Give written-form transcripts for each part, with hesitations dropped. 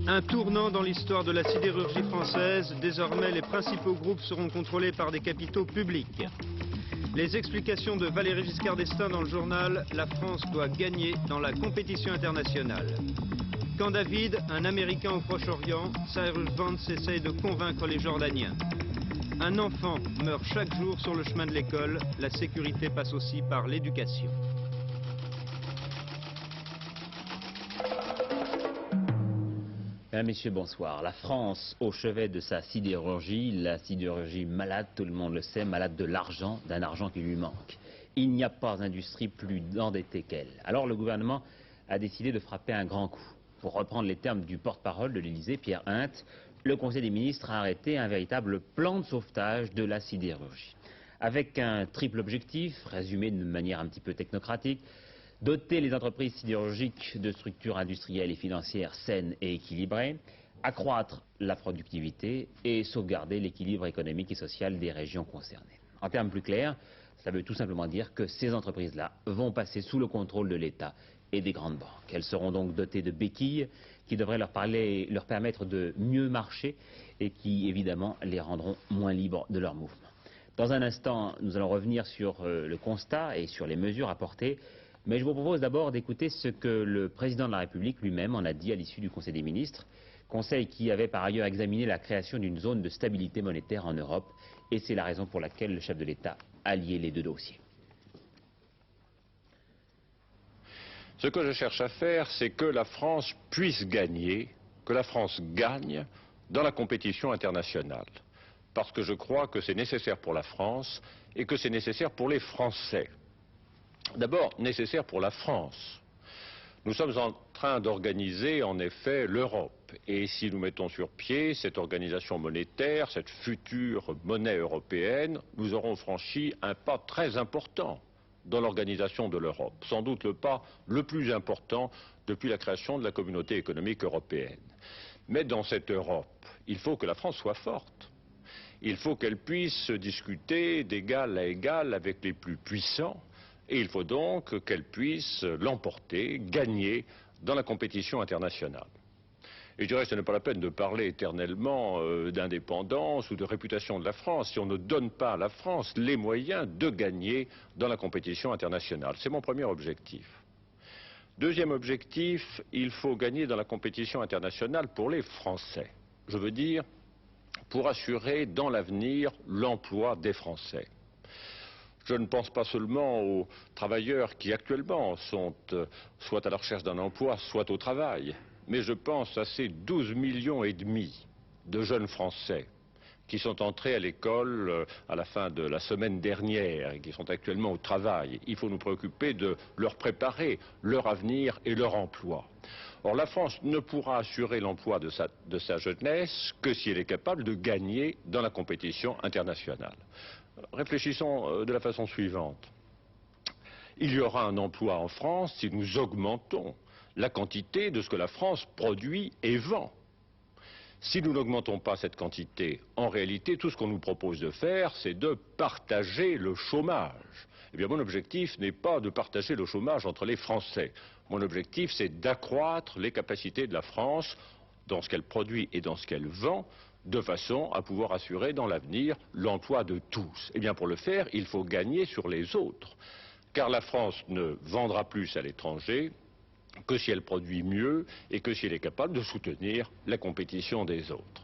Un tournant dans l'histoire de la sidérurgie française. Désormais, les principaux groupes seront contrôlés par des capitaux publics. Les explications de Valéry Giscard d'Estaing dans le journal « La France doit gagner dans la compétition internationale ». Camp David, un Américain au Proche-Orient, Cyrus Vance essaye de convaincre les Jordaniens. Un enfant meurt chaque jour sur le chemin de l'école. La sécurité passe aussi par l'éducation. Mesdames, Messieurs, bonsoir. La France au chevet de sa sidérurgie, la sidérurgie malade, tout le monde le sait, malade de l'argent, d'un argent qui lui manque. Il n'y a pas d'industrie plus endettée qu'elle. Alors le gouvernement a décidé de frapper un grand coup. Pour reprendre les termes du porte-parole de l'Élysée, Pierre Hintz, le Conseil des ministres a arrêté un véritable plan de sauvetage de la sidérurgie. Avec un triple objectif, résumé de manière un petit peu technocratique: doter les entreprises sidérurgiques de structures industrielles et financières saines et équilibrées, accroître la productivité et sauvegarder l'équilibre économique et social des régions concernées. En termes plus clairs, ça veut tout simplement dire que ces entreprises-là vont passer sous le contrôle de l'État et des grandes banques. Elles seront donc dotées de béquilles qui devraient leur permettre de mieux marcher et qui, évidemment, les rendront moins libres de leurs mouvements. Dans un instant, nous allons revenir sur le constat et sur les mesures apportées. Mais je vous propose d'abord d'écouter ce que le président de la République lui-même en a dit à l'issue du Conseil des ministres, Conseil qui avait par ailleurs examiné la création d'une zone de stabilité monétaire en Europe, et c'est la raison pour laquelle le chef de l'État a lié les deux dossiers. Ce que je cherche à faire, c'est que la France puisse gagner, que la France gagne dans la compétition internationale. Parce que je crois que c'est nécessaire pour la France et que c'est nécessaire pour les Français. D'abord, nécessaire pour la France. Nous sommes en train d'organiser en effet l'Europe. Et si nous mettons sur pied cette organisation monétaire, cette future monnaie européenne, nous aurons franchi un pas très important dans l'organisation de l'Europe. Sans doute le pas le plus important depuis la création de la communauté économique européenne. Mais dans cette Europe, il faut que la France soit forte. Il faut qu'elle puisse discuter d'égal à égal avec les plus puissants. Et il faut donc qu'elle puisse l'emporter, gagner dans la compétition internationale. Et je dirais que ce n'est pas la peine de parler éternellement d'indépendance ou de réputation de la France si on ne donne pas à la France les moyens de gagner dans la compétition internationale. C'est mon premier objectif. Deuxième objectif, il faut gagner dans la compétition internationale pour les Français. Je veux dire, pour assurer dans l'avenir l'emploi des Français. Je ne pense pas seulement aux travailleurs qui actuellement sont soit à la recherche d'un emploi, soit au travail, mais je pense à ces 12,5 millions de jeunes Français qui sont entrés à l'école à la fin de la semaine dernière et qui sont actuellement au travail. Il faut nous préoccuper de leur préparer leur avenir et leur emploi. Or, la France ne pourra assurer l'emploi de sa jeunesse que si elle est capable de gagner dans la compétition internationale. Réfléchissons de la façon suivante. Il y aura un emploi en France si nous augmentons la quantité de ce que la France produit et vend. Si nous n'augmentons pas cette quantité, en réalité, tout ce qu'on nous propose de faire, c'est de partager le chômage. Eh bien, mon objectif n'est pas de partager le chômage entre les Français. Mon objectif, c'est d'accroître les capacités de la France dans ce qu'elle produit et dans ce qu'elle vend, de façon à pouvoir assurer dans l'avenir l'emploi de tous. Eh bien, pour le faire, il faut gagner sur les autres. Car la France ne vendra plus à l'étranger que si elle produit mieux et que si elle est capable de soutenir la compétition des autres.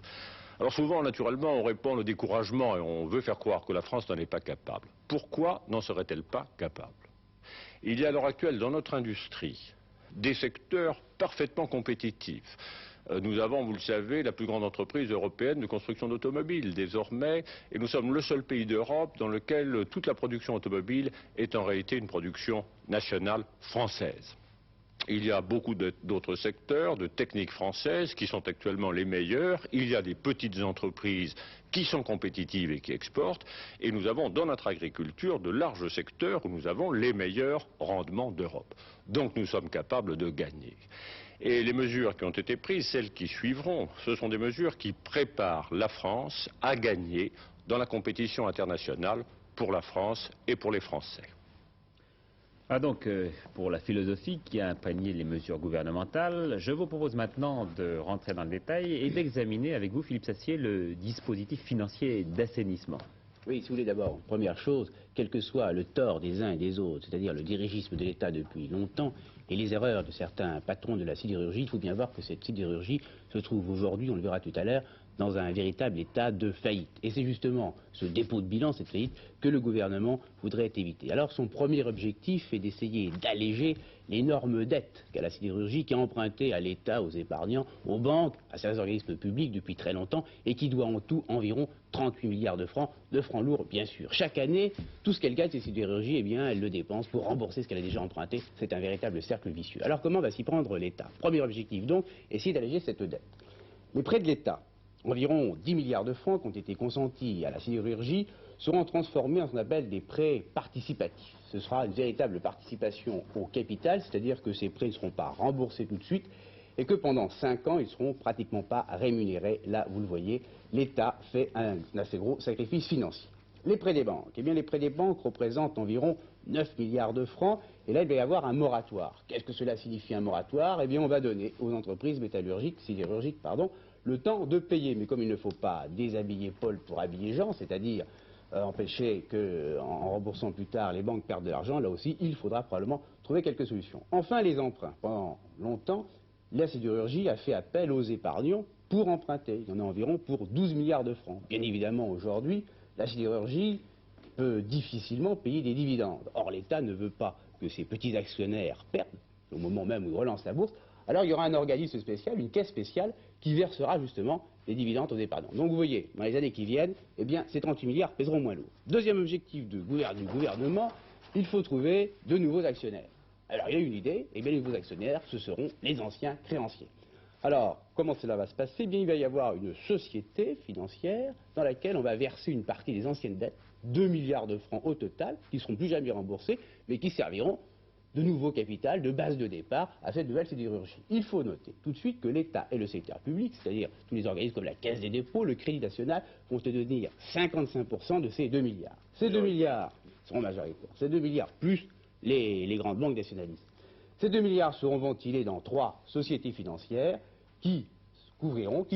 Alors souvent, naturellement, on répond au découragement et on veut faire croire que la France n'en est pas capable. Pourquoi n'en serait-elle pas capable? Il y a à l'heure actuelle dans notre industrie des secteurs parfaitement compétitifs. Nous avons, vous le savez, la plus grande entreprise européenne de construction d'automobiles désormais, et nous sommes le seul pays d'Europe dans lequel toute la production automobile est en réalité une production nationale française. Il y a beaucoup d'autres secteurs, de techniques françaises qui sont actuellement les meilleurs. Il y a des petites entreprises qui sont compétitives et qui exportent. Et nous avons dans notre agriculture de larges secteurs où nous avons les meilleurs rendements d'Europe. Donc nous sommes capables de gagner. Et les mesures qui ont été prises, celles qui suivront, ce sont des mesures qui préparent la France à gagner dans la compétition internationale pour la France et pour les Français. Donc, pour la philosophie qui a imprégné les mesures gouvernementales, je vous propose maintenant de rentrer dans le détail et d'examiner avec vous, Philippe Sassier, le dispositif financier d'assainissement. Oui, si vous voulez d'abord, première chose, quel que soit le tort des uns et des autres, c'est-à-dire le dirigisme de l'État depuis longtemps et les erreurs de certains patrons de la sidérurgie, il faut bien voir que cette sidérurgie se trouve aujourd'hui, on le verra tout à l'heure, dans un véritable état de faillite. Et c'est justement ce dépôt de bilan, cette faillite, que le gouvernement voudrait éviter. Alors son premier objectif est d'essayer d'alléger l'énorme dette qu'a la sidérurgie, qui a emprunté à l'État, aux épargnants, aux banques, à certains organismes publics depuis très longtemps, et qui doit en tout environ 38 milliards de francs lourds, bien sûr. Chaque année, tout ce qu'elle gagne, cette sidérurgie, eh bien, elle le dépense pour rembourser ce qu'elle a déjà emprunté. C'est un véritable cercle vicieux. Alors comment va s'y prendre l'État? Premier objectif donc, essayer d'alléger cette dette. Les prêts de l'État, environ 10 milliards de francs qui ont été consentis à la sidérurgie, seront transformés en ce qu'on appelle des prêts participatifs. Ce sera une véritable participation au capital, c'est-à-dire que ces prêts ne seront pas remboursés tout de suite et que pendant 5 ans, ils ne seront pratiquement pas rémunérés. Là, vous le voyez, l'État fait un assez gros sacrifice financier. Les prêts des banques. Eh bien, les prêts des banques représentent environ 9 milliards de francs, et là, il va y avoir un moratoire. Qu'est-ce que cela signifie, un moratoire? Eh bien, on va donner aux entreprises sidérurgiques, le temps de payer. Mais comme il ne faut pas déshabiller Paul pour habiller Jean, c'est-à-dire empêcher qu'en remboursant plus tard, les banques perdent de l'argent, là aussi, il faudra probablement trouver quelques solutions. Enfin, les emprunts. Pendant longtemps, la sidérurgie a fait appel aux épargnants pour emprunter. Il y en a environ pour 12 milliards de francs. Bien évidemment, aujourd'hui, la sidérurgie peut difficilement payer des dividendes. Or, l'État ne veut pas que ses petits actionnaires perdent, au moment même où il relance la bourse. Alors, il y aura un organisme spécial, une caisse spéciale, qui versera justement les dividendes aux épargnants. Donc, vous voyez, dans les années qui viennent, eh bien, ces 38 milliards pèseront moins lourd. Deuxième objectif du gouvernement, il faut trouver de nouveaux actionnaires. Alors, il y a une idée, eh bien, les nouveaux actionnaires, ce seront les anciens créanciers. Alors, comment cela va se passer? Eh bien, il va y avoir une société financière dans laquelle on va verser une partie des anciennes dettes, 2 milliards de francs au total, qui ne seront plus jamais remboursés, mais qui serviront de nouveau capital, de base de départ à cette nouvelle sidérurgie. Il faut noter tout de suite que l'État et le secteur public, c'est-à-dire tous les organismes comme la Caisse des dépôts, le Crédit national, vont se donner 55% de ces 2 milliards. Ces 2 milliards seront majoritaires. Ces 2 milliards plus les grandes banques nationalistes. Ces 2 milliards seront ventilés dans 3 sociétés financières qui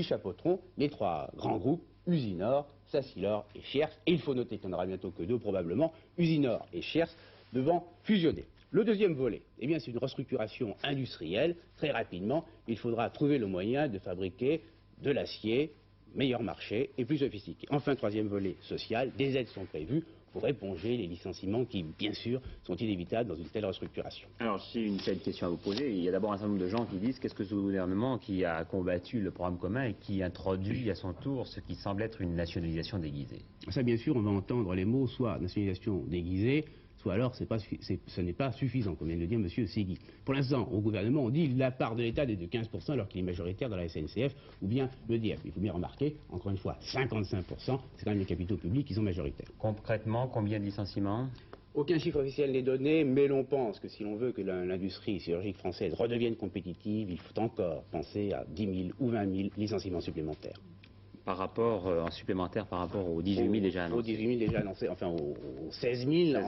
chapeauteront les 3 grands groupes, Usinor, Sassilor et Schers. Et il faut noter qu'il n'y en aura bientôt que 2 probablement, Usinor et Schers, devant fusionner. Le deuxième volet, eh bien, c'est une restructuration industrielle. Très rapidement, il faudra trouver le moyen de fabriquer de l'acier, meilleur marché et plus sophistiqué. Enfin, troisième volet social, des aides sont prévues pour éponger les licenciements qui, bien sûr, sont inévitables dans une telle restructuration. Alors, j'ai une seule question à vous poser. Il y a d'abord un certain nombre de gens qui disent qu'est-ce que ce gouvernement qui a combattu le programme commun et qui introduit à son tour ce qui semble être une nationalisation déguisée? Ça, bien sûr, on va entendre les mots soit nationalisation déguisée, soit alors ce n'est pas suffisant, comme vient de le dire M. Segui. Pour l'instant, au gouvernement, on dit la part de l'État est de 15% alors qu'il est majoritaire dans la SNCF ou bien l'EDF. Il faut bien remarquer, encore une fois, 55%, c'est quand même les capitaux publics qui sont majoritaires. Concrètement, combien de licenciements? Aucun chiffre officiel n'est donné, mais l'on pense que si l'on veut que l'industrie sidérurgique française redevienne compétitive, il faut encore penser à 10 000 ou 20 000 licenciements supplémentaires. En supplémentaire par rapport aux 18 000 déjà annoncés. Aux 18 000 déjà annoncés, enfin aux 16 000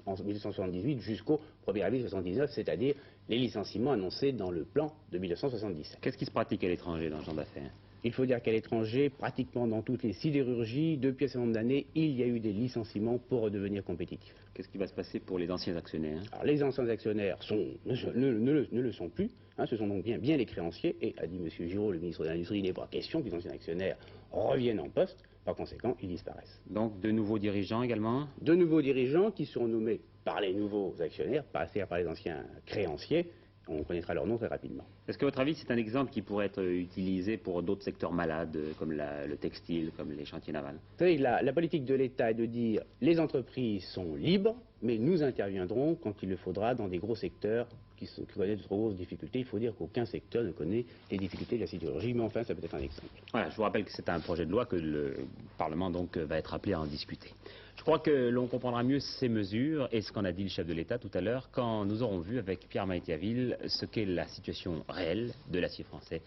en 1978 jusqu'au 1er avril 1979, c'est-à-dire les licenciements annoncés dans le plan de 1977. Qu'est-ce qui se pratique à l'étranger dans ce genre d'affaires? Il faut dire qu'à l'étranger, pratiquement dans toutes les sidérurgies, depuis un certain nombre d'années, il y a eu des licenciements pour redevenir compétitifs. Qu'est-ce qui va se passer pour les anciens actionnaires? Alors, les anciens actionnaires ne le sont plus, ce sont donc bien les créanciers, et a dit M. Giraud, le ministre de l'Industrie, il n'est pas question que les anciens actionnaires reviennent en poste, par conséquent, ils disparaissent. Donc de nouveaux dirigeants également? De nouveaux dirigeants qui seront nommés par les nouveaux actionnaires, c'est-à-dire par les anciens créanciers. On connaîtra leur nom très rapidement. Est-ce que, à votre avis, c'est un exemple qui pourrait être utilisé pour d'autres secteurs malades, comme le textile, comme les chantiers navals? Vous savez, la politique de l'État est de dire les entreprises sont libres, mais nous interviendrons quand il le faudra dans des gros secteurs qui connaissent de trop grosses difficultés. Il faut dire qu'aucun secteur ne connaît les difficultés de la sidérurgie, mais enfin, ça peut être un exemple. Voilà, je vous rappelle que c'est un projet de loi que le Parlement donc va être appelé à en discuter. Je crois que l'on comprendra mieux ces mesures et ce qu'en a dit le chef de l'État tout à l'heure quand nous aurons vu avec Pierre Maïtiaville ce qu'est la situation réelle de l'acier français,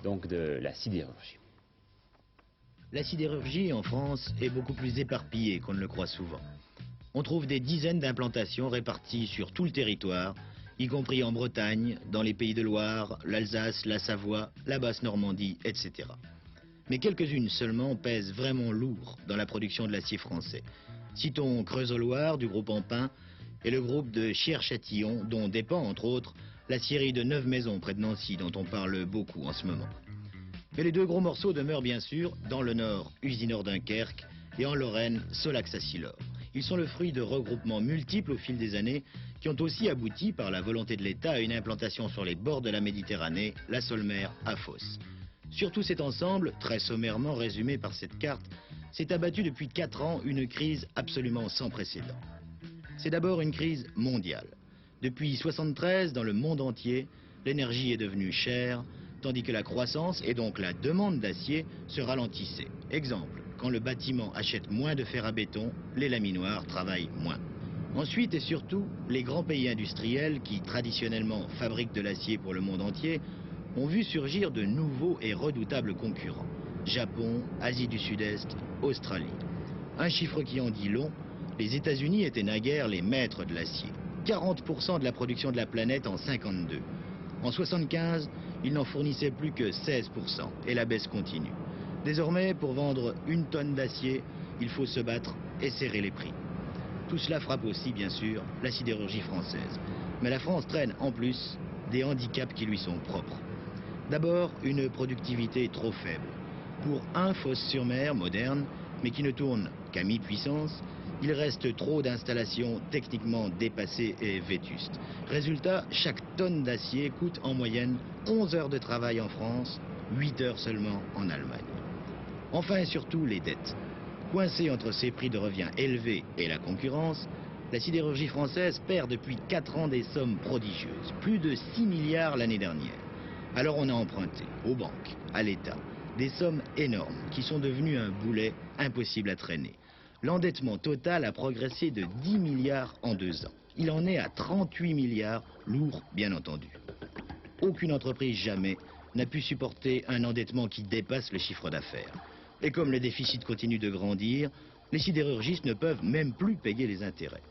donc de la sidérurgie. La sidérurgie en France est beaucoup plus éparpillée qu'on ne le croit souvent. On trouve des dizaines d'implantations réparties sur tout le territoire, y compris en Bretagne, dans les Pays de Loire, l'Alsace, la Savoie, la Basse-Normandie, etc. Mais quelques-unes seulement pèsent vraiment lourd dans la production de l'acier français. Citons Creusot-Loire du groupe Ampin et le groupe de Chiers-Châtillon, dont dépend entre autres l'acierie de Neuve-Maisons près de Nancy, dont on parle beaucoup en ce moment. Mais les deux gros morceaux demeurent bien sûr dans le nord, Usinor Dunkerque, et en Lorraine, Solax-Acylor. Ils sont le fruit de regroupements multiples au fil des années qui ont aussi abouti par la volonté de l'État à une implantation sur les bords de la Méditerranée, la Solmer à Fos. Sur tout cet ensemble, très sommairement résumé par cette carte, s'est abattue depuis 4 ans une crise absolument sans précédent. C'est d'abord une crise mondiale. Depuis 1973, dans le monde entier, l'énergie est devenue chère, tandis que la croissance et donc la demande d'acier se ralentissait. Exemple, quand le bâtiment achète moins de fer à béton, les laminoirs travaillent moins. Ensuite et surtout, les grands pays industriels qui traditionnellement fabriquent de l'acier pour le monde entier ont vu surgir de nouveaux et redoutables concurrents. Japon, Asie du Sud-Est, Australie. Un chiffre qui en dit long, les États-Unis étaient naguère les maîtres de l'acier. 40% de la production de la planète en 52. En 75, ils n'en fournissaient plus que 16% et la baisse continue. Désormais, pour vendre 1 tonne d'acier, il faut se battre et serrer les prix. Tout cela frappe aussi, bien sûr, la sidérurgie française. Mais la France traîne en plus des handicaps qui lui sont propres. D'abord, une productivité trop faible. Pour un Fos-sur-Mer moderne, mais qui ne tourne qu'à mi-puissance, il reste trop d'installations techniquement dépassées et vétustes. Résultat, chaque tonne d'acier coûte en moyenne 11 heures de travail en France, 8 heures seulement en Allemagne. Enfin et surtout, les dettes. Coincée entre ses prix de revient élevés et la concurrence, la sidérurgie française perd depuis 4 ans des sommes prodigieuses, plus de 6 milliards l'année dernière. Alors on a emprunté aux banques, à l'État, des sommes énormes qui sont devenues un boulet impossible à traîner. L'endettement total a progressé de 10 milliards en 2 ans. Il en est à 38 milliards, lourd bien entendu. Aucune entreprise jamais n'a pu supporter un endettement qui dépasse le chiffre d'affaires. Et comme le déficit continue de grandir, les sidérurgistes ne peuvent même plus payer les intérêts.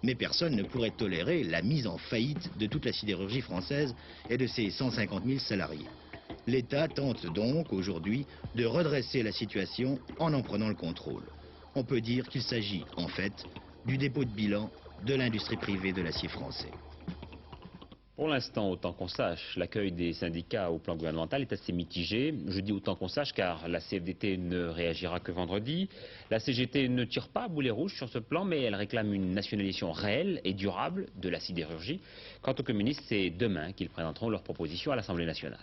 Mais personne ne pourrait tolérer la mise en faillite de toute la sidérurgie française et de ses 150 000 salariés. L'État tente donc aujourd'hui de redresser la situation en prenant le contrôle. On peut dire qu'il s'agit en fait du dépôt de bilan de l'industrie privée de l'acier français. Pour l'instant, autant qu'on sache, l'accueil des syndicats au plan gouvernemental est assez mitigé. Je dis autant qu'on sache car la CFDT ne réagira que vendredi. La CGT ne tire pas à boulet rouge sur ce plan, mais elle réclame une nationalisation réelle et durable de la sidérurgie. Quant aux communistes, c'est demain qu'ils présenteront leurs propositions à l'Assemblée nationale.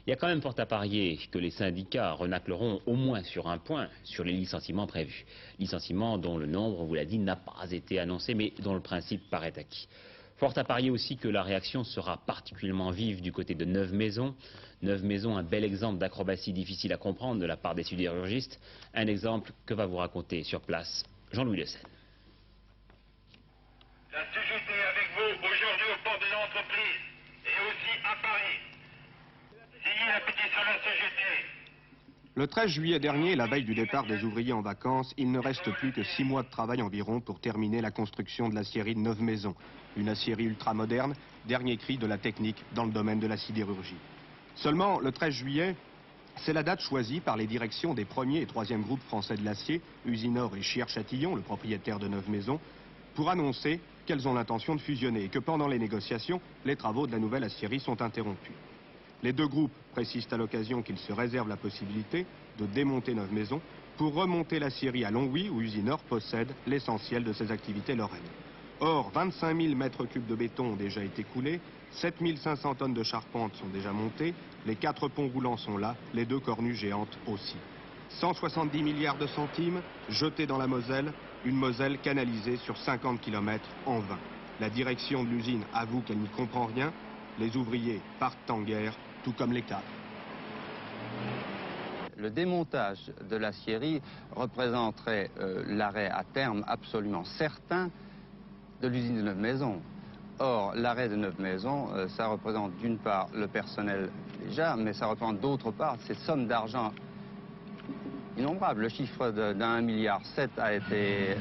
Il y a quand même fort à parier que les syndicats renâcleront au moins sur un point, sur les licenciements prévus. Licenciements dont le nombre, on vous l'a dit, n'a pas été annoncé, mais dont le principe paraît acquis. Fort à parier aussi que la réaction sera particulièrement vive du côté de Neuve-Maisons. Neuve-Maisons, un bel exemple d'acrobatie difficile à comprendre de la part des sidérurgistes. Un exemple que va vous raconter sur place Jean-Louis Le Seine. La CGT avec vous aujourd'hui au port de l'entreprise et aussi à Paris. Signez la pétition de la CGT. Le 13 juillet dernier, la veille du départ des ouvriers en vacances, il ne reste plus que 6 mois de travail environ pour terminer la construction de l'acierie de Neuve-Maisons. Une acierie ultramoderne, dernier cri de la technique dans le domaine de la sidérurgie. Seulement, le 13 juillet, c'est la date choisie par les directions des 1er et 3e groupes français de l'acier, Usinor et Chiers-Châtillon, le propriétaire de Neuve-Maisons, pour annoncer qu'elles ont l'intention de fusionner et que pendant les négociations, les travaux de la nouvelle acierie sont interrompus. Les deux groupes précisent à l'occasion qu'ils se réservent la possibilité de démonter Neuve-Maisons pour remonter l'acierie à Longwy où Usinor possède l'essentiel de ses activités lorraines. Or, 25 000 mètres cubes de béton ont déjà été coulés, 7 500 tonnes de charpente sont déjà montées, les 4 ponts roulants sont là, les 2 cornues géantes aussi. 170 milliards de centimes jetés dans la Moselle, une Moselle canalisée sur 50 km en vain. La direction de l'usine avoue qu'elle n'y comprend rien, les ouvriers partent en guerre, tout comme les cadres. Le démontage de l'acierie représenterait l'arrêt à terme absolument certain de l'usine de Neuve-Maisons. Or, l'arrêt de Neuve-Maisons, ça représente d'une part le personnel déjà, mais ça représente d'autre part cette somme d'argent innombrable. Le chiffre d'1,7 milliard a été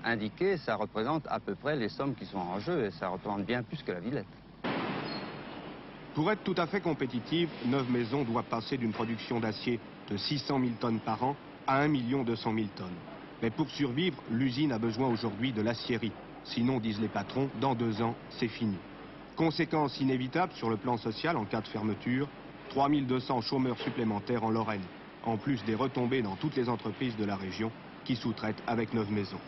indiqué, ça représente à peu près les sommes qui sont en jeu et ça représente bien plus que la Villette. Pour être tout à fait compétitive, Neuve Maisons doit passer d'une production d'acier de 600 000 tonnes par an à 1 200 000 tonnes. Mais pour survivre, l'usine a besoin aujourd'hui de l'acierie. Sinon, disent les patrons, dans 2 ans, c'est fini. Conséquence inévitable sur le plan social en cas de fermeture, 3200 chômeurs supplémentaires en Lorraine, en plus des retombées dans toutes les entreprises de la région qui sous-traitent avec Neuve Maisons.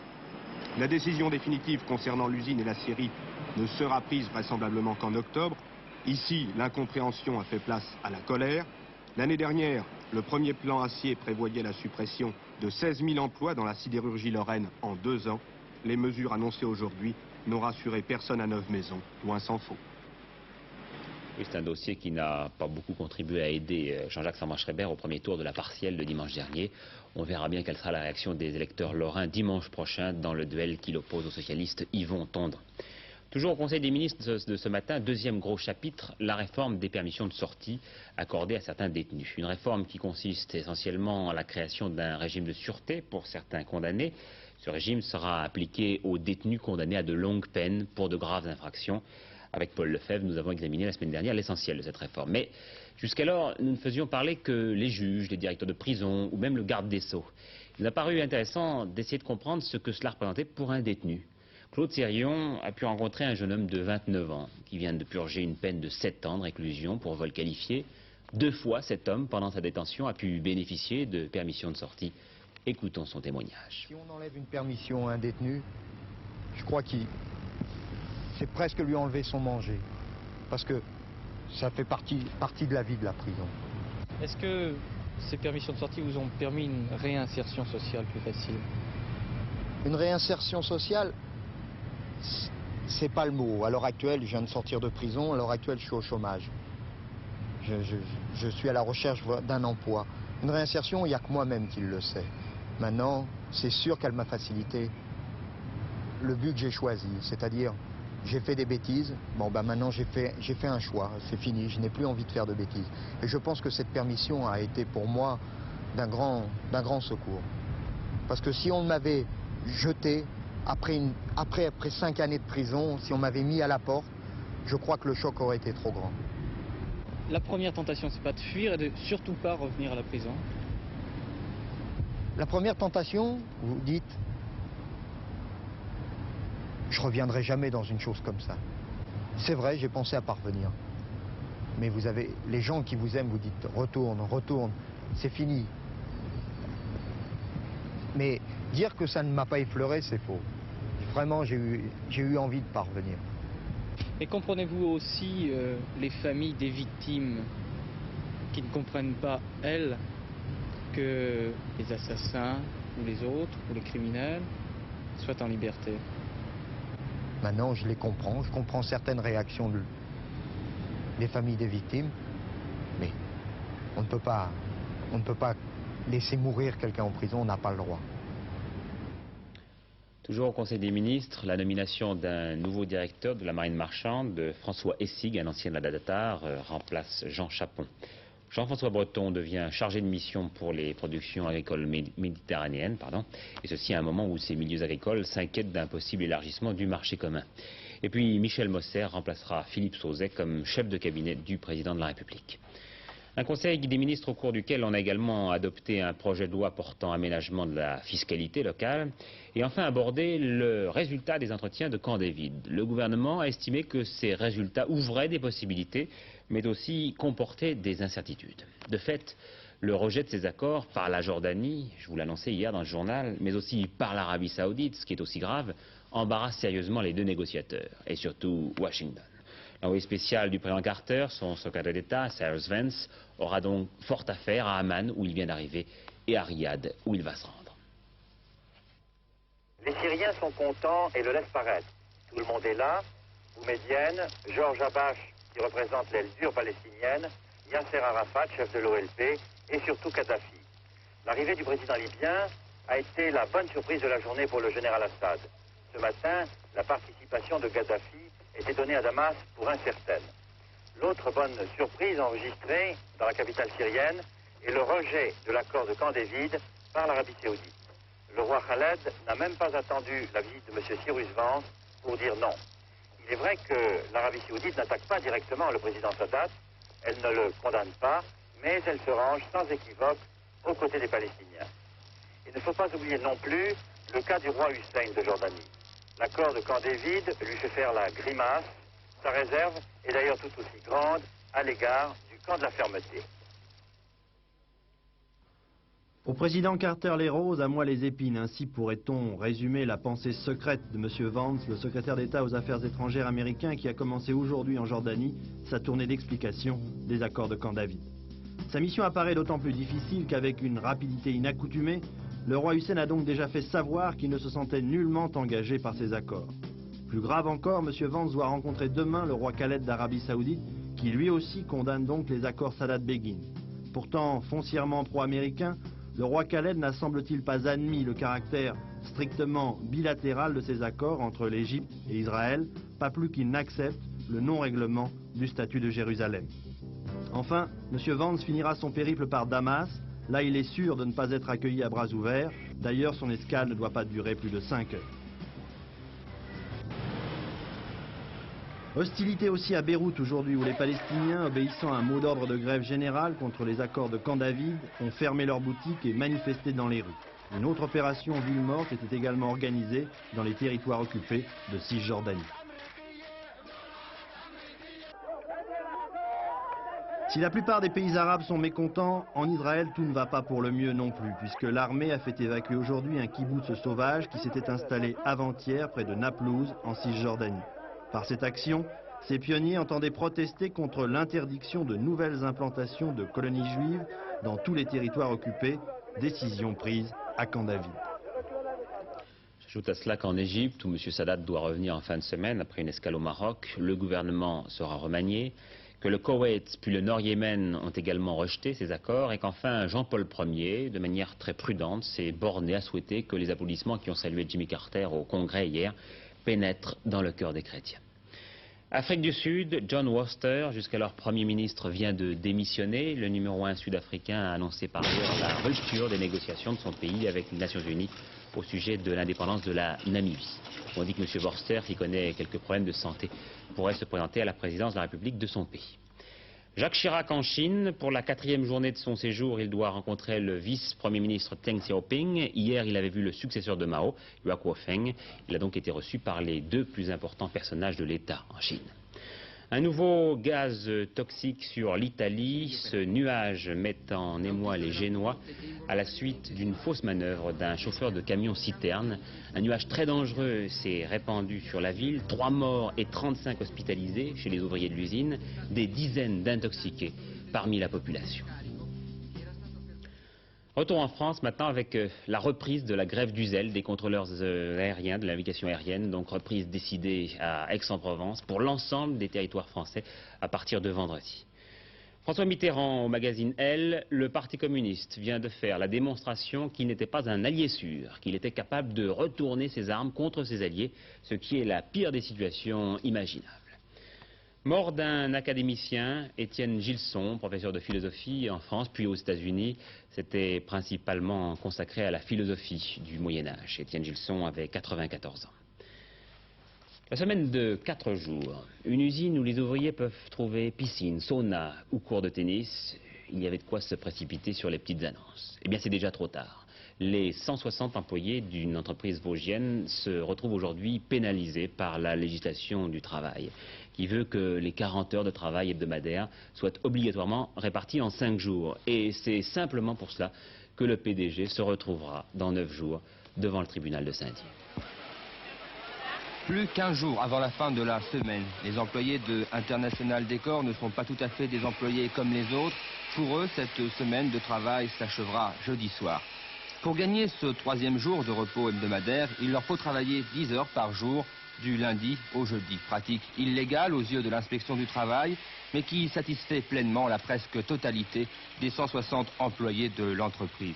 La décision définitive concernant l'usine et l'acierie ne sera prise vraisemblablement qu'en octobre. Ici, l'incompréhension a fait place à la colère. L'année dernière, le premier plan acier prévoyait la suppression de 16 000 emplois dans la sidérurgie lorraine en 2 ans. Les mesures annoncées aujourd'hui n'ont rassuré personne à Neuve Maisons, loin s'en faut. Oui, c'est un dossier qui n'a pas beaucoup contribué à aider Jean-Jacques Sambrin-Schreiber au premier tour de la partielle de dimanche dernier. On verra bien quelle sera la réaction des électeurs lorrains dimanche prochain dans le duel qui l'oppose au socialiste Yvon Tondre. Toujours au Conseil des ministres de ce matin, deuxième gros chapitre, la réforme des permissions de sortie accordées à certains détenus. Une réforme qui consiste essentiellement en la création d'un régime de sûreté pour certains condamnés. Ce régime sera appliqué aux détenus condamnés à de longues peines pour de graves infractions. Avec Paul Lefebvre, nous avons examiné la semaine dernière l'essentiel de cette réforme. Mais jusqu'alors, nous ne faisions parler que les juges, les directeurs de prison ou même le garde des Sceaux. Il nous a paru intéressant d'essayer de comprendre ce que cela représentait pour un détenu. Claude Sérion a pu rencontrer un jeune homme de 29 ans qui vient de purger une peine de 7 ans de réclusion pour vol qualifié. 2 fois, cet homme, pendant sa détention, a pu bénéficier de permission de sortie. Écoutons son témoignage. Si on enlève une permission à un détenu, je crois que c'est presque lui enlever son manger. Parce que ça fait partie de la vie de la prison. Est-ce que ces permissions de sortie vous ont permis une réinsertion sociale plus facile? Une réinsertion sociale, c'est pas le mot. À l'heure actuelle, je viens de sortir de prison, à l'heure actuelle, je suis au chômage. Je suis à la recherche d'un emploi. Une réinsertion, il n'y a que moi-même qui le sais. Maintenant, c'est sûr qu'elle m'a facilité le but que j'ai choisi, c'est-à-dire j'ai fait des bêtises, bon ben maintenant j'ai fait un choix, c'est fini, je n'ai plus envie de faire de bêtises. Et je pense que cette permission a été pour moi d'un grand secours. Parce que si on m'avait jeté après 5 années de prison, si on m'avait mis à la porte, je crois que le choc aurait été trop grand. La première tentation, c'est pas de fuir et de surtout pas revenir à la prison. La première tentation, vous dites, je reviendrai jamais dans une chose comme ça. C'est vrai, j'ai pensé à parvenir. Mais vous avez les gens qui vous aiment, vous dites retourne, retourne, c'est fini. Mais dire que ça ne m'a pas effleuré, c'est faux. Vraiment, j'ai eu envie de parvenir. Et comprenez-vous aussi les familles des victimes qui ne comprennent pas, elles, que les assassins ou les autres, ou les criminels, soient en liberté? Maintenant, je les comprends. Je comprends certaines réactions des familles des victimes. Mais on ne peut pas laisser mourir quelqu'un en prison, on n'a pas le droit. Toujours au Conseil des ministres, la nomination d'un nouveau directeur de la marine marchande, François Essig, un ancien de la Datar, remplace Jean Chapon. Jean-François Breton devient chargé de mission pour les productions agricoles méditerranéennes, et ceci à un moment où ces milieux agricoles s'inquiètent d'un possible élargissement du marché commun. Et puis Michel Mosser remplacera Philippe Sauzet comme chef de cabinet du président de la République. Un conseil des ministres au cours duquel on a également adopté un projet de loi portant aménagement de la fiscalité locale et enfin abordé le résultat des entretiens de Camp David. Le gouvernement a estimé que ces résultats ouvraient des possibilités mais aussi comportaient des incertitudes. De fait, le rejet de ces accords par la Jordanie, je vous l'annonçais hier dans le journal, mais aussi par l'Arabie Saoudite, ce qui est aussi grave, embarrasse sérieusement les 2 négociateurs et surtout Washington. L'envoyé spécial du président Carter, son secrétaire d'État, Cyrus Vance, aura donc fort à faire à Amman, où il vient d'arriver, et à Riyad, où il va se rendre. Les Syriens sont contents et le laissent paraître. Tout le monde est là. Boumedienne, Georges Habash, qui représente l'aile dure palestinienne, Yasser Arafat, chef de l'OLP, et surtout Kadhafi. L'arrivée du président libyen a été la bonne surprise de la journée pour le général Assad. Ce matin, la participation de Kadhafi était donnée à Damas pour incertaine. L'autre bonne surprise enregistrée dans la capitale syrienne est le rejet de l'accord de Camp David par l'Arabie Saoudite. le roi Khaled n'a même pas attendu la visite de M. Cyrus Vance pour dire non. Il est vrai que l'Arabie saoudite n'attaque pas directement le président Sadat, elle ne le condamne pas, mais elle se range sans équivoque aux côtés des Palestiniens. Il ne faut pas oublier non plus le cas du roi Hussein de Jordanie. L'accord de Camp David lui fait faire la grimace. Sa réserve est d'ailleurs tout aussi grande à l'égard du camp de la fermeté. Au président Carter les roses, à moi les épines. Ainsi pourrait-on résumer la pensée secrète de M. Vance, le secrétaire d'État aux affaires étrangères américain qui a commencé aujourd'hui en Jordanie sa tournée d'explication des accords de Camp David. Sa mission apparaît d'autant plus difficile qu'avec une rapidité inaccoutumée, le roi Hussein a donc déjà fait savoir qu'il ne se sentait nullement engagé par ces accords. Plus grave encore, M. Vance doit rencontrer demain le roi Khaled d'Arabie Saoudite qui lui aussi condamne donc les accords Sadat-Begin. Pourtant foncièrement pro-américain, le roi Khaled n'a semble-t-il pas admis le caractère strictement bilatéral de ces accords entre l'Égypte et Israël, pas plus qu'il n'accepte le non-règlement du statut de Jérusalem. Enfin, M. Vance finira son périple par Damas. Là, il est sûr de ne pas être accueilli à bras ouverts. D'ailleurs, son escale ne doit pas durer plus de 5 heures. Hostilité aussi à Beyrouth aujourd'hui où les Palestiniens, obéissant à un mot d'ordre de grève générale contre les accords de Camp David, ont fermé leurs boutiques et manifesté dans les rues. Une autre opération ville morte était également organisée dans les territoires occupés de Cisjordanie. Si la plupart des pays arabes sont mécontents, en Israël tout ne va pas pour le mieux non plus, puisque l'armée a fait évacuer aujourd'hui un kibboutz sauvage qui s'était installé avant-hier près de Naplouse en Cisjordanie. Par cette action, ces pionniers entendaient protester contre l'interdiction de nouvelles implantations de colonies juives dans tous les territoires occupés, décision prise à Camp David. J'ajoute à cela qu'en Égypte, où M. Sadat doit revenir en fin de semaine après une escale au Maroc, le gouvernement sera remanié, que le Koweït puis le Nord-Yémen ont également rejeté ces accords et qu'enfin Jean-Paul Ier, de manière très prudente, s'est borné à souhaiter que les applaudissements qui ont salué Jimmy Carter au Congrès hier pénètrent dans le cœur des chrétiens. Afrique du Sud, John Worster, jusqu'alors Premier ministre, vient de démissionner. Le numéro 1 sud-africain a annoncé par ailleurs la rupture des négociations de son pays avec les Nations Unies au sujet de l'indépendance de la Namibie. On dit que M. Worster, qui connaît quelques problèmes de santé, pourrait se présenter à la présidence de la République de son pays. Jacques Chirac en Chine. Pour la 4e journée de son séjour, il doit rencontrer le vice-premier ministre Deng Xiaoping. Hier, il avait vu le successeur de Mao, Hua Guofeng. Il a donc été reçu par les 2 plus importants personnages de l'État en Chine. Un nouveau gaz toxique sur l'Italie. Ce nuage met en émoi les Génois à la suite d'une fausse manœuvre d'un chauffeur de camion-citerne. Un nuage très dangereux s'est répandu sur la ville. 3 morts et 35 hospitalisés chez les ouvriers de l'usine. Des dizaines d'intoxiqués parmi la population. Retour en France maintenant avec la reprise de la grève du zèle des contrôleurs aériens, de la navigation aérienne, donc reprise décidée à Aix-en-Provence pour l'ensemble des territoires français à partir de vendredi. François Mitterrand au magazine Elle, le Parti communiste vient de faire la démonstration qu'il n'était pas un allié sûr, qu'il était capable de retourner ses armes contre ses alliés, ce qui est la pire des situations imaginables. Mort d'un académicien, Étienne Gilson, professeur de philosophie en France puis aux États-Unis, s'était principalement consacré à la philosophie du Moyen-Âge. Étienne Gilson avait 94 ans. La semaine de 4 jours, une usine où les ouvriers peuvent trouver piscine, sauna ou cours de tennis, il y avait de quoi se précipiter sur les petites annonces. Eh bien, c'est déjà trop tard. Les 160 employés d'une entreprise vosgienne se retrouvent aujourd'hui pénalisés par la législation du travail, qui veut que les 40 heures de travail hebdomadaires soient obligatoirement réparties en 5 jours. Et c'est simplement pour cela que le PDG se retrouvera dans 9 jours devant le tribunal de Saint-Dié. Plus qu'1 jour avant la fin de la semaine, les employés de International Décor ne sont pas tout à fait des employés comme les autres. Pour eux, cette semaine de travail s'achèvera jeudi soir. Pour gagner ce 3e jour de repos hebdomadaire, il leur faut travailler 10 heures par jour, du lundi au jeudi. Pratique illégale aux yeux de l'inspection du travail, mais qui satisfait pleinement la presque totalité des 160 employés de l'entreprise.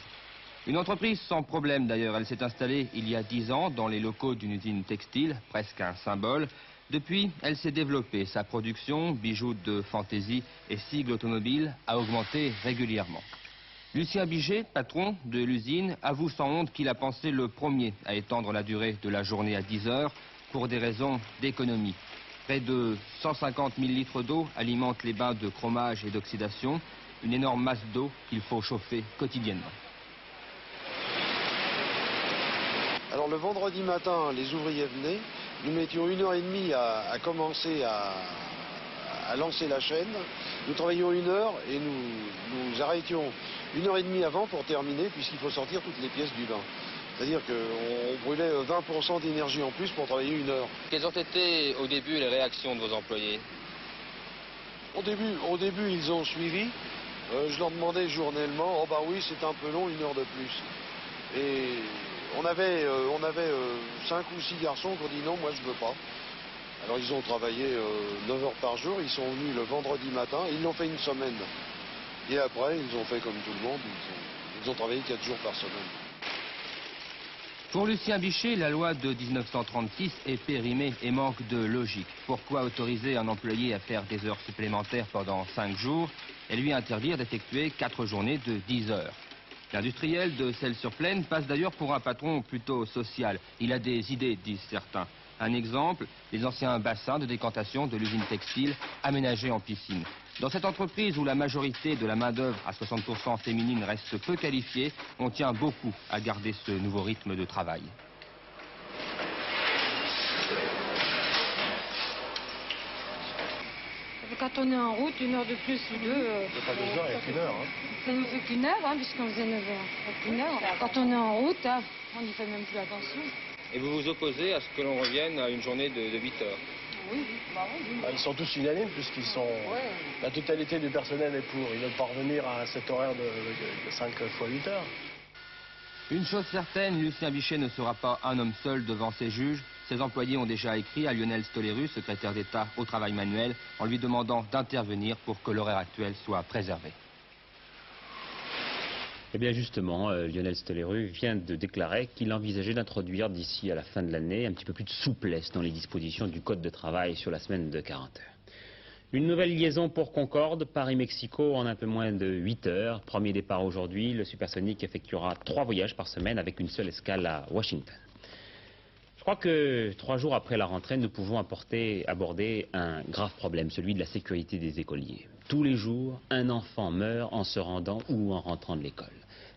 Une entreprise sans problème d'ailleurs, elle s'est installée il y a 10 ans dans les locaux d'une usine textile, presque un symbole. Depuis, elle s'est développée. Sa production, bijoux de fantaisie et sigles automobiles, a augmenté régulièrement. Lucien Biget, patron de l'usine, avoue sans honte qu'il a pensé le premier à étendre la durée de la journée à 10 heures pour des raisons d'économie. Près de 150 000 litres d'eau alimentent les bains de chromage et d'oxydation, une énorme masse d'eau qu'il faut chauffer quotidiennement. Alors le vendredi matin, les ouvriers venaient, nous mettions 1h30 à commencer à lancer la chaîne. Nous travaillions 1 heure et nous arrêtions 1h30 avant pour terminer, puisqu'il faut sortir toutes les pièces du bain. C'est-à-dire qu'on brûlait 20% d'énergie en plus pour travailler 1 heure. Quelles ont été au début les réactions de vos employés? Au début, ils ont suivi. Je leur demandais journellement, oh bah oui, c'est un peu long, 1 heure de plus. Et on avait 5 ou 6 garçons qui ont dit non, moi je veux pas. Alors ils ont travaillé 9 heures par jour, ils sont venus le vendredi matin, ils l'ont fait 1 semaine. Et après, ils ont fait comme tout le monde, ils ont travaillé 4 jours par semaine. Pour Lucien Biget, la loi de 1936 est périmée et manque de logique. Pourquoi autoriser un employé à faire des heures supplémentaires pendant 5 jours et lui interdire d'effectuer 4 journées de 10 heures? L'industriel de Celles-sur-Plaine passe d'ailleurs pour un patron plutôt social. Il a des idées, disent certains. Un exemple, les anciens bassins de décantation de l'usine textile aménagés en piscine. Dans cette entreprise où la majorité de la main-d'œuvre à 60% féminine reste peu qualifiée, on tient beaucoup à garder ce nouveau rythme de travail. Quand on est en route, 1 heure de plus ou 2... C'est pas 2 heures, il n'y a qu'1 heure. Ça nous fait qu'1 heure, puisqu'on faisait 9 heures. 1 heure. Quand on est en route, on n'y fait même plus attention. Et vous vous opposez à ce que l'on revienne à une journée de 8 heures? Oui, bah oui. Ils sont tous unanimes puisqu'ils sont... Ouais. La totalité du personnel est pour. Ils veulent pas revenir à cet horaire de 5 fois 8 heures. Une chose certaine, Lucien Biget ne sera pas un homme seul devant ses juges. Ses employés ont déjà écrit à Lionel Stoléru, secrétaire d'État au travail manuel, en lui demandant d'intervenir pour que l'horaire actuel soit préservé. Eh bien justement, Lionel Stoléru vient de déclarer qu'il envisageait d'introduire d'ici à la fin de l'année un petit peu plus de souplesse dans les dispositions du Code de travail sur la semaine de 40 heures. Une nouvelle liaison pour Concorde, Paris-Mexico en un peu moins de 8 heures. Premier départ aujourd'hui, le supersonique effectuera 3 voyages par semaine avec une seule escale à Washington. Je crois que 3 jours après la rentrée, nous pouvons aborder un grave problème, celui de la sécurité des écoliers. Tous les jours, un enfant meurt en se rendant ou en rentrant de l'école.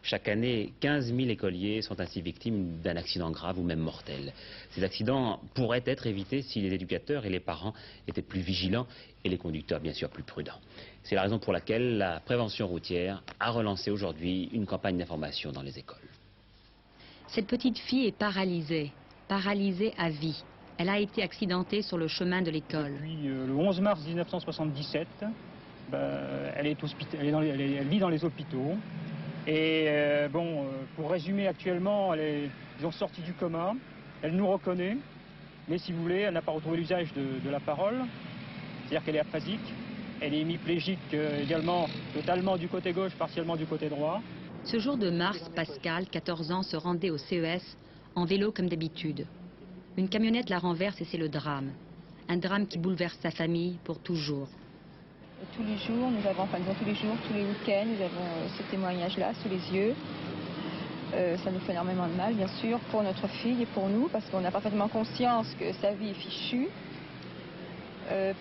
Chaque année, 15 000 écoliers sont ainsi victimes d'un accident grave ou même mortel. Ces accidents pourraient être évités si les éducateurs et les parents étaient plus vigilants et les conducteurs bien sûr plus prudents. C'est la raison pour laquelle la prévention routière a relancé aujourd'hui une campagne d'information dans les écoles. Cette petite fille est paralysée à vie. Elle a été accidentée sur le chemin de l'école. Depuis le 11 mars 1977, elle vit dans les hôpitaux. Et pour résumer, actuellement, ils ont sorti du coma. Elle nous reconnaît, mais si vous voulez, elle n'a pas retrouvé l'usage de la parole. C'est-à-dire qu'elle est aphasique. Elle est hémiplégique également, totalement du côté gauche, partiellement du côté droit. Ce jour de mars, Pascal, 14 ans, se rendait au CES en vélo comme d'habitude. Une camionnette la renverse et c'est le drame. Un drame qui bouleverse sa famille pour toujours. Tous les jours, tous les week-ends, nous avons ce témoignage-là sous les yeux. Ça nous fait énormément de mal, bien sûr, pour notre fille et pour nous, parce qu'on a parfaitement conscience que sa vie est fichue.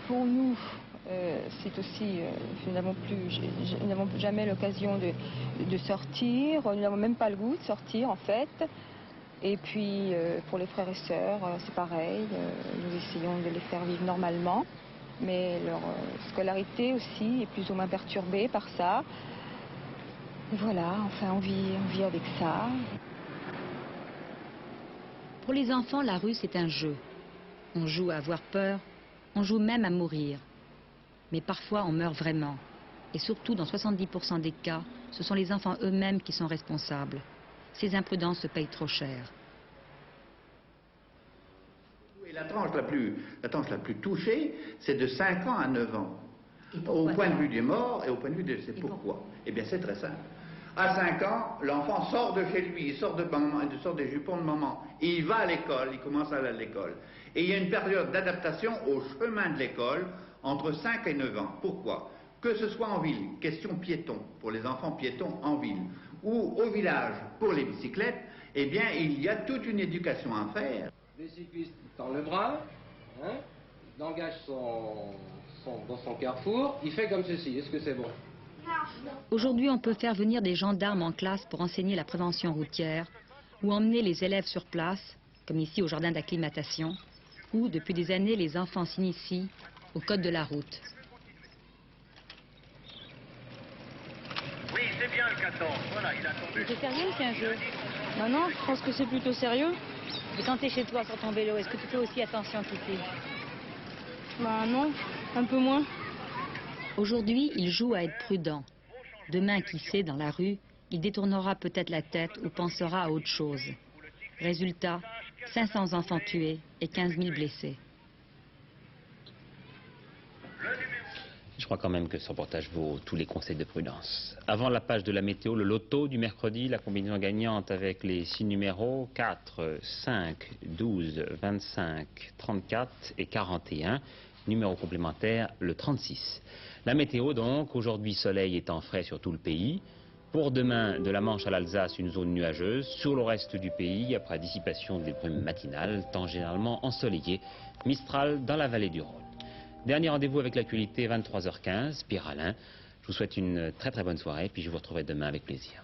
Pour nous, c'est aussi, nous n'avons jamais l'occasion de sortir, nous n'avons même pas le goût de sortir, en fait. Et puis, pour les frères et sœurs, c'est pareil, nous essayons de les faire vivre normalement. Mais leur scolarité aussi est plus ou moins perturbée par ça. Et voilà, enfin on vit avec ça. Pour les enfants, la rue c'est un jeu. On joue à avoir peur, on joue même à mourir. Mais parfois on meurt vraiment. Et surtout dans 70% des cas, ce sont les enfants eux-mêmes qui sont responsables. Ces imprudences se payent trop cher. Et la tranche la plus touchée, c'est de 5 ans à 9 ans. Au point de vue des morts et au point de vue de... C'est pourquoi? Eh bien, c'est très simple. À 5 ans, l'enfant sort de chez lui, il sort de maman, il sort des jupons de maman. Il va à l'école, il commence à aller à l'école. Et il y a une période d'adaptation au chemin de l'école entre 5 et 9 ans. Pourquoi? que ce soit en ville, question piéton, pour les enfants piétons en ville, ou au village pour les bicyclettes, eh bien, il y a toute une éducation à faire. Le cycliste tend le bras, hein, il engage dans son carrefour, il fait comme ceci. Est-ce que c'est bon? Aujourd'hui, on peut faire venir des gendarmes en classe pour enseigner la prévention routière ou emmener les élèves sur place, comme ici au jardin d'acclimatation, où depuis des années les enfants s'initient au code de la route. Oui, c'est bien le 14. Voilà, il a tombé. C'est sérieux le 15 jours? Non, je pense que c'est plutôt sérieux. Mais quand tu es chez toi sur ton vélo, est-ce que tu fais aussi attention qu'ici? Bah non, un peu moins. Aujourd'hui, il joue à être prudent. Demain, qui sait, dans la rue, il détournera peut-être la tête ou pensera à autre chose. Résultat, 500 enfants tués et 15 000 blessés. Je crois quand même que ce reportage vaut tous les conseils de prudence. Avant la page de la météo, le loto du mercredi, la combinaison gagnante avec les 6 numéros 4, 5, 12, 25, 34 et 41. Numéro complémentaire, le 36. La météo donc, aujourd'hui soleil et temps frais sur tout le pays. Pour demain, de la Manche à l'Alsace, une zone nuageuse. Sur le reste du pays, après dissipation des brumes matinales, temps généralement ensoleillé. Mistral dans la vallée du Rhône. Dernier rendez-vous avec l'actualité, 23h15, Pierre Alain. Je vous souhaite une très bonne soirée, puis je vous retrouverai demain avec plaisir.